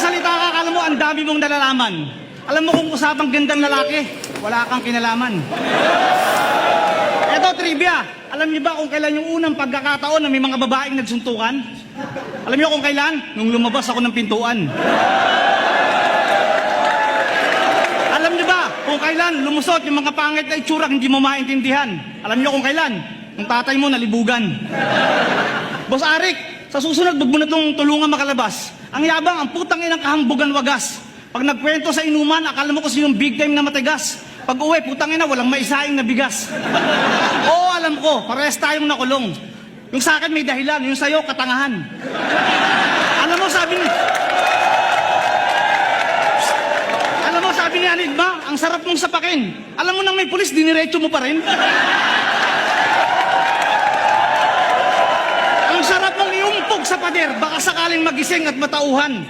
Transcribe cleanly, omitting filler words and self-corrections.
magsalita ka, akala mo ang dami mong nalalaman. Alam mo kung usapang gandang lalaki, wala kang kinalaman. Eto, trivia. Alam niyo ba kung kailan yung unang pagkakataon na may mga babaeng nagsuntukan? Alam niyo kung kailan? Nung lumabas ako ng pintuan. Alam niyo ba kung kailan lumusot yung mga pangit na itsura hindi mo maintindihan? Alam niyo kung kailan? Nung tatay mo nalibugan. Boss Arik, sa susunod, wag mo na itong tulungan makalabas. Ang yabang, ang putang inang kahambugan wagas. Pag nagkwento sa inuman, akala mo kung sinong big time na matigas. Pag uwi, putang ina, walang maisaing na bigas. Oo, alam ko, parehas tayong nakulong. Yung sa akin may dahilan, yung sa'yo, katangahan. Alam mo, sabi ni Anigma, ang sarap mong sapakin. Alam mo nang may pulis, diniretso mo pa rin. Ang sarap mong iumpog sa pader, baka sakaling magising at matauhan.